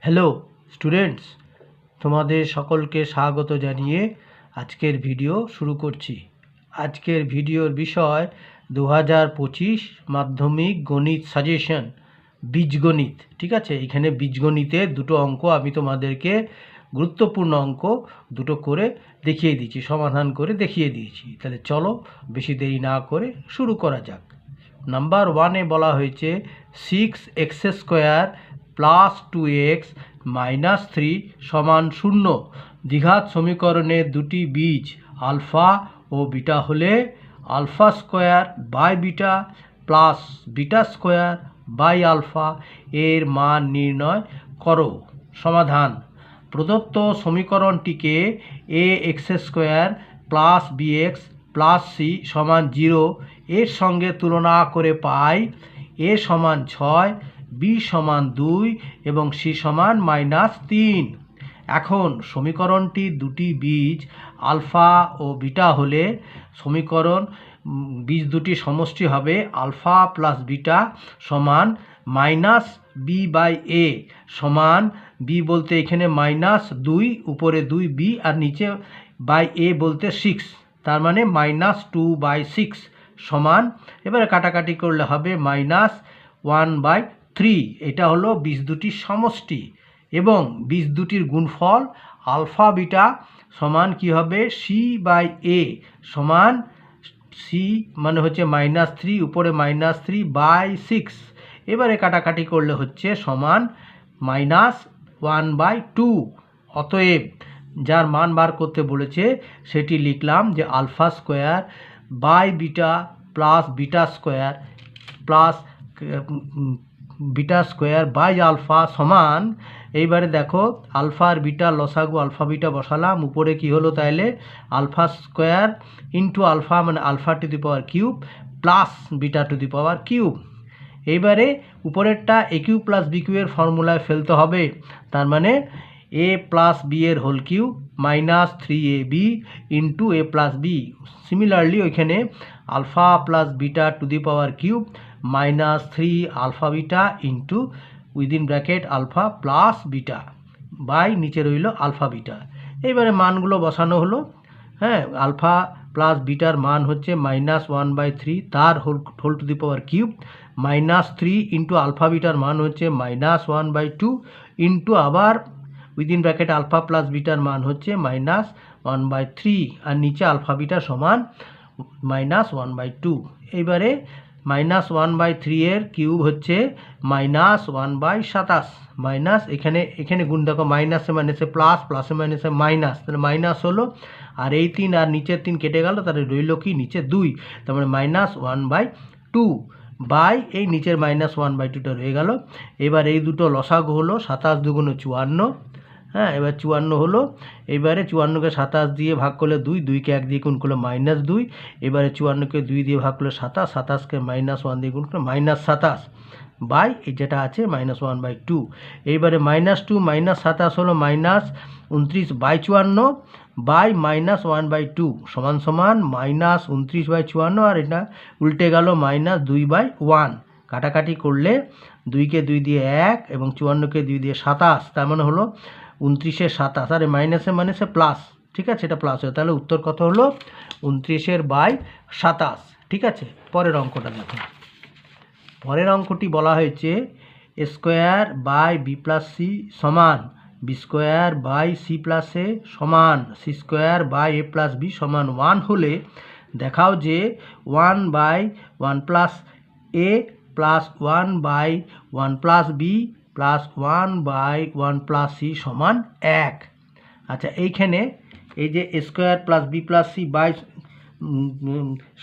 Hello students, তোমাদের সকলকে স্বাগত জানিয়ে আজকের ভিডিও শুরু করছি। আজকের ভিডিওর বিষয় 2025 মাধ্যমিক গণিত সাজেশন, বীজগণিত। ঠিক আছে, এখানে বীজগণিতের দুটো অঙ্ক আমি তোমাদেরকে গুরুত্বপূর্ণ অঙ্ক দুটো করে দেখিয়ে দিয়েছি, সমাধান করে দেখিয়ে দিয়েছি। তাহলে চলো বেশি দেরি না করে শুরু করা যাক। নাম্বার 1-এ বলা হয়েছে 6x² প্লাস 2x মাইনাস 3 সমান 0। দ্বিঘাত সমীকরণের দুটি বীজ আলফা ও বিটা হলে alpha square by beta plus beta square by alpha এর মান নির্ণয় করো। সমাধান: প্রদত্ত সমীকরণটিকে ax² plus bx plus c সমান 0 এর সঙ্গে তুলনা করে পাই a সমান 6, b সমান 2 এবং c সমান -3। এখন সমীকরণটির দুটি বীজ আলফা ও বিটা হলে সমীকরণ বীজ দুটি সমষ্টি হবে আলফা প্লাস বিটা সমান -b/a সমান b বলতে এখানে -2, উপরে 2b আর নিচে বাই a বলতে 6, তার মানে -2/6 সমান, এবারে কাটাকাটি করলে হবে -1/3। এটা হলো বীজ দুটির সমষ্টি এবং বীজ দুটির গুণফল আলফা বিটা সমান কি হবে c/a সমান c মানে হচ্ছে -3, উপরে -3/6। এবারে কাটাকাটি করলে হচ্ছে সমান -1/2। অতএব যার মান বার করতে বলেছে সেটি লিখলাম যে alpha square by beta plus beta square plus beta square by alpha সমান, এইবারে দেখো আলফা আর বিটা লসাগু আলফা বিটা বসালাম, উপরে কি হলো তাহলে আলফা স্কোয়ার ইন্টু আলফা মানে alpha to the power cube plus beta to the power cube. এইবারে উপরেরটা a cube plus b cube এর ফর্মুলায় ফেলতে হবে, তার মানে a প্লাস বি এর whole cube -3ab into a plus B. Similarly ওইখানে alpha plus beta to the power cube -3 alpha beta into within bracket alpha plus beta by নিচে রইল আলফা বিটা। এইবারে মানগুলো বসানো হলো। হ্যাঁ, আলফা প্লাস বিটার মান হচ্ছে -1/3 তার whole to the power cube, -3 into alpha বিটার মান হচ্ছে -1/2 ইন্টু আবার উইদিন ব্র্যাকেট আলফা প্লাস বিটার মান হচ্ছে -1/3 আর নিচে আলফা বিটা সমান -1/2। এইবারে -1/3 এর কিউব হচ্ছে -1/27 মাইনাস এখানে গুণ দেখো মাইনাসে মাইনাসে প্লাস, প্লাসে মাইনাসে মাইনাস, তাহলে মাইনাস হলো, আর এই 3 আর নিচের 3 কেটে গেল, তাহলে রইল কি নিচে 2, তার মানে -1/2 বাই এই নিচের -1/2টা রয়ে গেল। এবার এই দুটো লসাগু হলো 27 দুগুণ 54। হ্যাঁ, এবার 54 হলো। এবারে 54কে 27 দিয়ে ভাগ করলে 2, 2কে 1 দিয়ে গুণ করলে -2, এবারে 54কে 2 দিয়ে ভাগ করলে 27, 27কে -1 দিয়ে গুণ করলে -27 বাই এই যেটা আছে -1/2। এইবারে -2 -27 হলো -29/54 বাই -1/2 সমান সমান -29/54, আর এটা উল্টে গেল -2/1। কাটাকাটি করলে 2কে 2 দিয়ে 1 এবং 54কে 2 দিয়ে 27, তার মানে হলো 29-এর 27, আর মাইনাসে মাইনাসে প্লাস, ঠিক আছে, এটা প্লাস হয়, তাহলে উত্তর কত হলো 29/27। ঠিক আছে, পরের অঙ্কটা দেখো। পরের অঙ্কটি বলা হয়েছে a² by B plus C সমান b² বাই সি প্লাস এ সমান c² by A plus b সমান 1 হলে দেখাও যে 1/1 plus A plus 1/1 plus B plus 1/1 plus C সমান 1। আচ্ছা, এইখানে এই যে a² plus B plus C by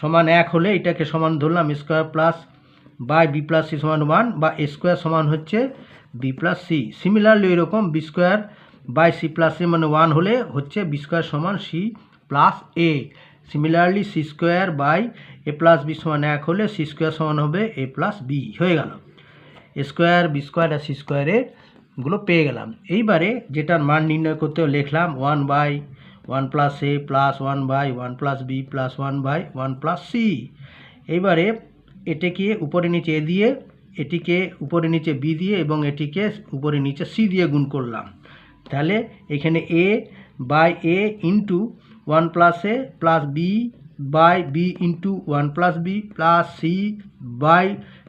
সমান 1 হলে এটাকে সমান ধরলাম a² plus by B plus C সমান 1 বা a² সমান হচ্ছে বি প্লাস সি। সিমিলারলি এরকম b² বাই সি প্লাস এ মানে 1 হলে হচ্ছে b² সমান c plus a. Similarly c² by A plus b সমান 1 হলে c² সমান হবে এ প্লাস বি। হয়ে গেল a² b² আর c² এগুলো পেয়ে গেলাম। এইবারে যেটার মান নির্ণয় করতে লিখলাম 1/1 plus A plus 1/1 plus B plus 1/1 plus C. এইবারে এটাকে উপরে নিচে দিয়ে এটিকে উপরে নিচে বি দিয়ে এবং এটিকে উপরে নিচে সি দিয়ে গুণ করলাম, তাহলে এখানে A by A into 1 plus A plus B by B into 1 plus B plus C by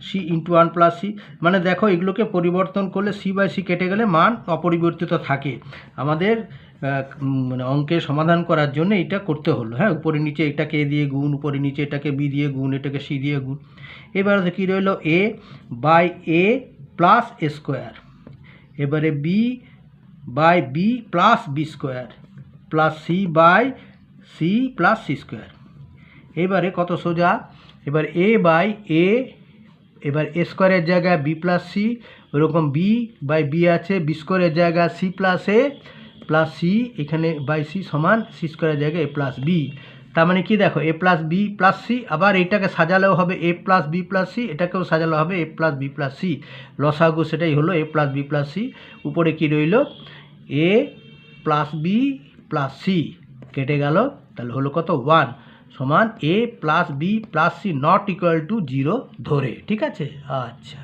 C into 1 plus C. মানে দেখো এগুলোকে পরিবর্তন করলে সি বাই সি কেটে গেলে মান অপরিবর্তিত থাকে। আমাদের মানে অঙ্কের সমাধান করার জন্য এটা করতে হলো। হ্যাঁ, উপরে নিচে এটাকে এ দিয়ে গুণ, উপরে নিচে এটাকে বি দিয়ে গুণ, এটাকে সি দিয়ে গুণ। এবারে কী রইল, A by A plus A square, এবারে B by B plus B square plus C by C plus C square. এবারে কত সোজা, এবার এ বাই এ, এবার এ স্কোয়ারের জায়গায় বি প্লাস সি, ওরকম বি বাই বি আছে, বি স্কোয়ারের জায়গায় C plus A plus C, এখানে বাই সি সমান সি স্কোয়ারের জায়গায় এ প্লাস বি। তার মানে কি দেখো, এ প্লাস বি প্লাস সি, আবার এটাকে সাজালেও হবে এ প্লাস বি প্লাস সি, এটাকেও সাজালে হবে এ প্লাস বি প্লাস সি। লসাগু সেটাই হলো এ প্লাস বি প্লাস সি। উপরে কি রইল, এ প্লাস বি প্লাস সি কেটে গেল, তাহলে হলো কত 1 সমান A plus B plus C not equal to 0 ধরে। ঠিক আছে, আচ্ছা।